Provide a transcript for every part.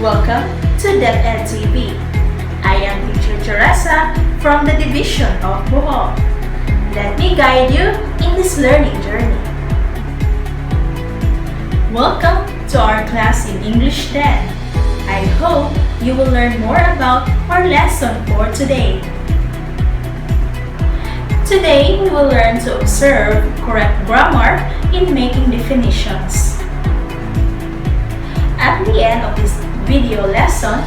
Welcome to DepEd TV. I am Teacher Teresa from the Division of Bohol. Let me guide you in this learning journey. Welcome to our class in English 10. I hope you will learn more about our lesson for today. Today, we will learn to observe correct grammar in making definitions. At the end of this video lesson,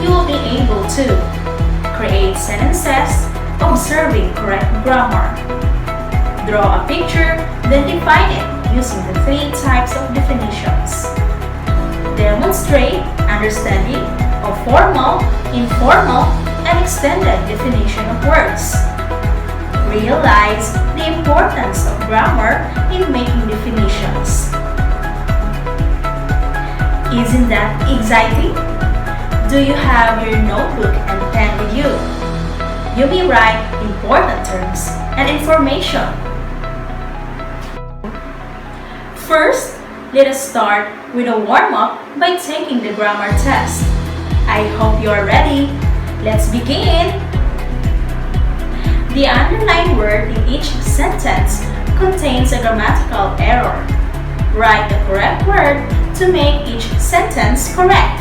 you will be able to create sentences observing correct grammar, draw a picture, then define it using the three types of definitions, demonstrate understanding of formal, informal, and extended definition of words, realize the importance of grammar in making definitions. Isn't that exciting? Do you have your notebook and pen with you? You may write important terms and information. First, let us start with a warm-up by taking the grammar test. I hope you are ready. Let's begin! The underlined word in each sentence contains a grammatical error. Write the correct word to make each sentence correct.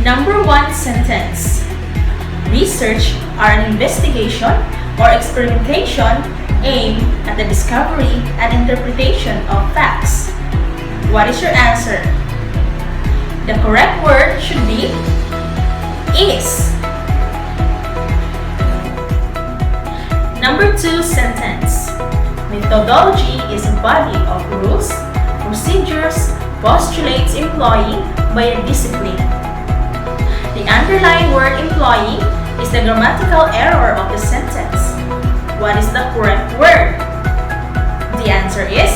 Number 1 sentence. Research are an investigation or experimentation aimed at the discovery and interpretation of facts. What is your answer? The correct word should be is. Number 2 sentence. Methodology is a body of rules, procedures, postulates employing by a discipline. The underlined word employing is the grammatical error of the sentence. What is the correct word? The answer is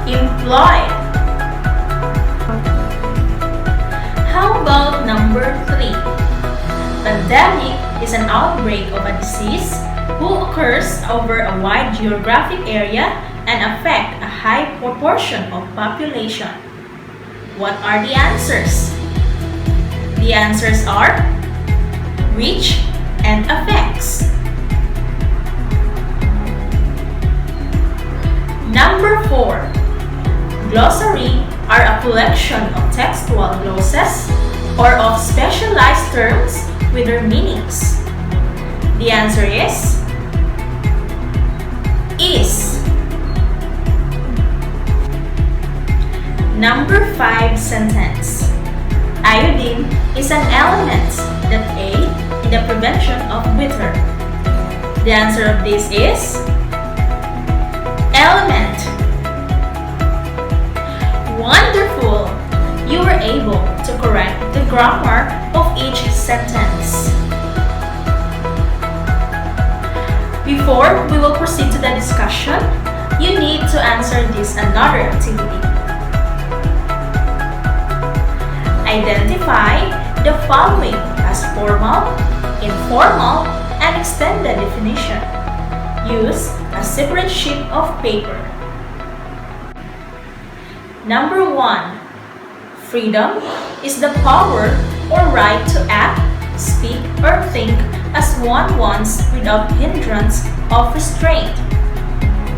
employed. How about number 3? Pandemic is an outbreak of a disease who occurs over a wide geographic area and affect a high proportion of population. What are the answers? The answers are reach and affects. Number 4. Glossary are a collection of textual glosses or of specialized terms with their meanings. The answer is. Number 5 sentence. Iodine is an element that aid in the prevention of witter. The answer of this is element. Wonderful! You were able to correct the grammar of each sentence. Before we will proceed to the discussion, you need to answer this another activity. Identify the following as formal, informal, and extended definition. Use a separate sheet of paper. Number 1. Freedom is the power or right to act, speak, or think as one wants without hindrance of restraint.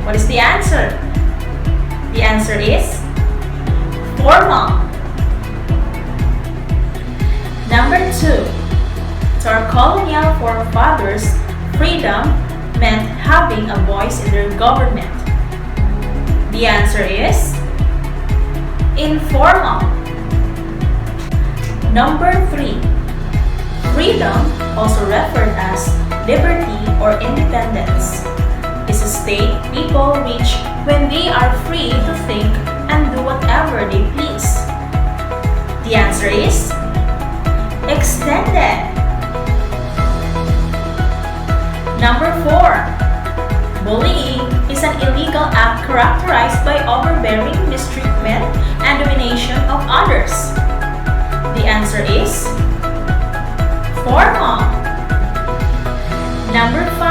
What is the answer? The answer is formal. Number 2. To our colonial forefathers, freedom meant having a voice in their government. The answer is informal. Number 3. Freedom, also referred as liberty or independence, is a state people reach when they are free to think and do whatever they please. The answer is extended. Number 4. Bullying is an illegal act characterized by overbearing mistreatment and domination of others. The answer is formal. Number 5.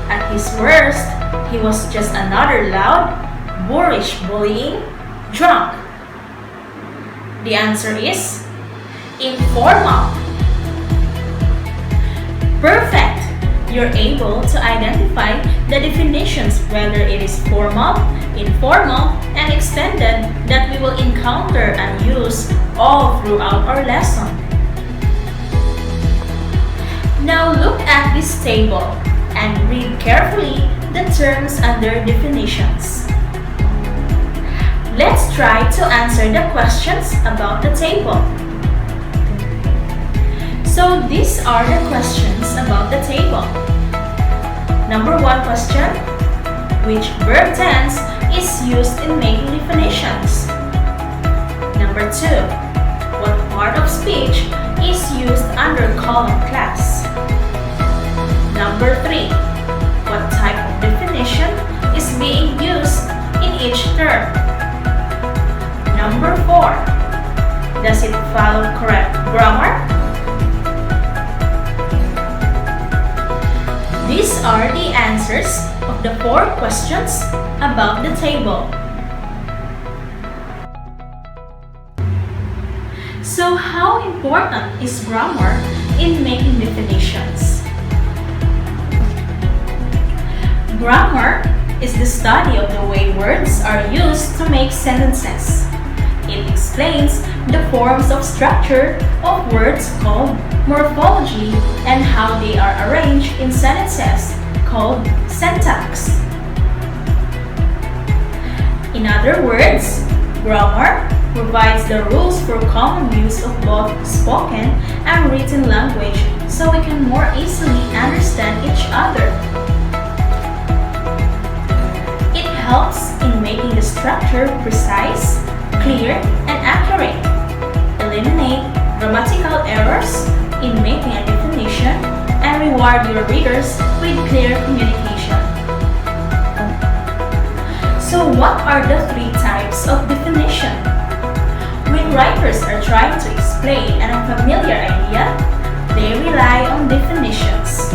At his worst, he was just another loud, boorish bullying drunk. The answer is informal. Perfect! You're able to identify the definitions, whether it is formal, informal, and extended, that we will encounter and use all throughout our lesson. Now look at this table and read carefully the terms under definitions. Let's try to answer the questions about the table. So these are the questions about the table. Number 1 question: which verb tense is used in making definitions? Number 2, what part of speech is used under column class? Number 3, what type of definition is being used in each term? Number 4, does it follow correct grammar? These are the answers of the 4 questions about the table. So how important is grammar in making definitions? Grammar is the study of the way words are used to make sentences. It explains the forms of structure of words called morphology and how they are arranged in sentences called syntax. In other words, grammar provides the rules for common use of both spoken and written language so we can more easily understand each other. It helps in making the structure precise, clear, and accurate. Eliminate grammatical errors in making a definition and reward your readers with clear communication. So what are the 3 types of definition? When writers are trying to explain an unfamiliar idea, they rely on definitions.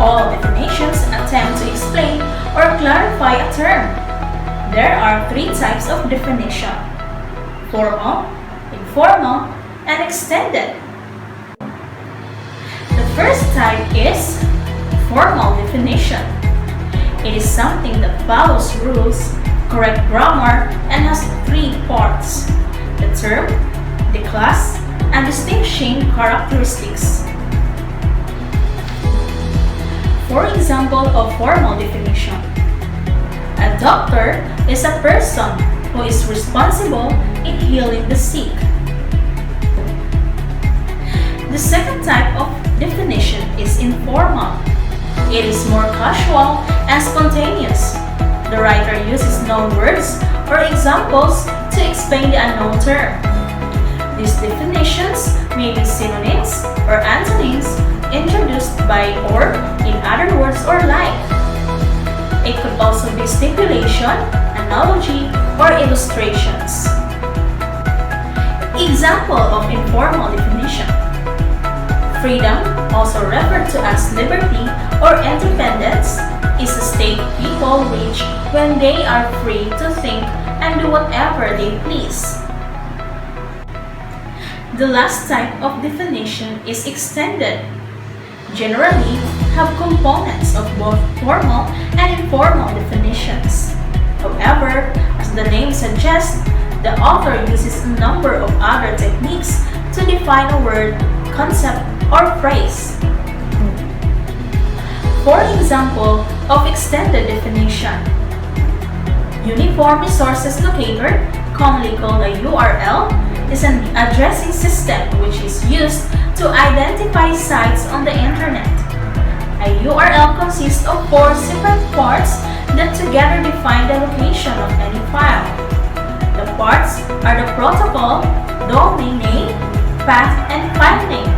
All definitions attempt to explain or clarify a term. There are 3 types of definition: formal, informal, and extended. The first type is formal definition. It is something that follows rules, correct grammar, and has 3 parts: the term, the class, and distinguishing characteristics. For example of formal definition, a doctor is a person who is responsible in healing the sick. The second type of definition is informal. It is more casual and spontaneous. The writer uses known words or examples to explain the unknown term. These definitions may be synonyms or antonyms introduced by or, in other words, or like. It could also be stipulation, analogy, or illustrations. Example of informal definition: freedom, also referred to as liberty or independence, is a state people reach when they are free to think and do whatever they please. The last type of definition is extended. Generally, have components of both formal and informal definitions. However, as the name suggests, the author uses a number of other techniques to define a word, concept, or phrase. For example of extended definition: Uniform Resources Locator, commonly called a URL, is an addressing system which is used to identify sites on the internet. A URL consists of 4 separate parts that together define the location of any file. The parts are the protocol, domain name, path, and file name.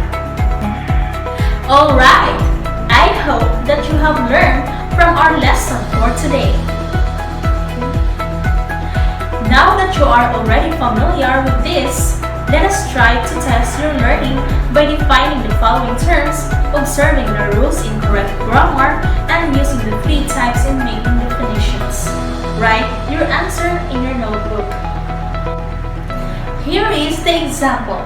Alright, I hope that you have learned from our lesson for today. Now that you are already familiar with this, let us try to test your learning by defining the following terms, observing the rules in correct grammar, and using the 3 types in making definitions. Write your answer in your notebook. Here is the example.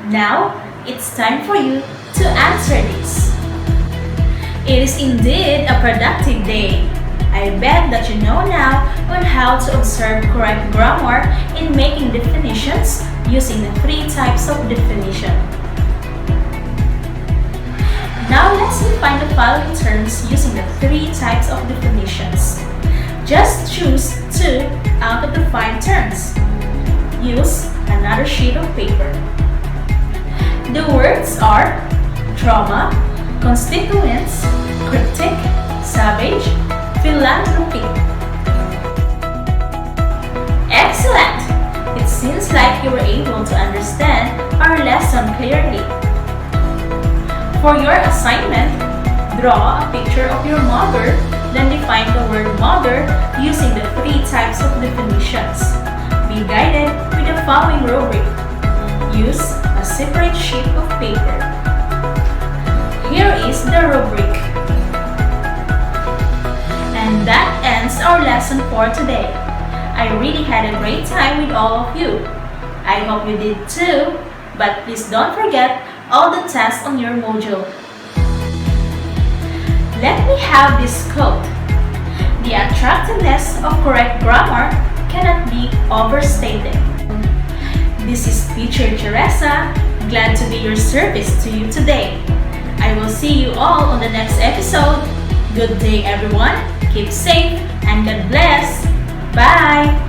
Now, it's time for you to answer this. It is indeed a productive day. I bet that you know now on how to observe correct grammar in making definitions using the 3 types of definition. Now let's define the following terms using the 3 types of definitions. Just choose 2 out of the 5 terms. Use another sheet of paper. The words are trauma, constituents, cryptic, savage, philanthropy. Excellent! It seems like you were able to understand our lesson clearly. For your assignment, draw a picture of your mother, then define the word mother using the 3 types of definitions. Be guided with the following rubric. Use a separate sheet of paper. Here is the rubric. And that ends our lesson for today. I really had a great time with all of you. I hope you did too, but please don't forget all the tests on your module. Let me have this quote. The attractiveness of correct grammar cannot be overstated. This is Teacher Teresa, glad to be your service to you today. I will see you all on the next episode. Good day everyone, keep safe and God bless. Bye!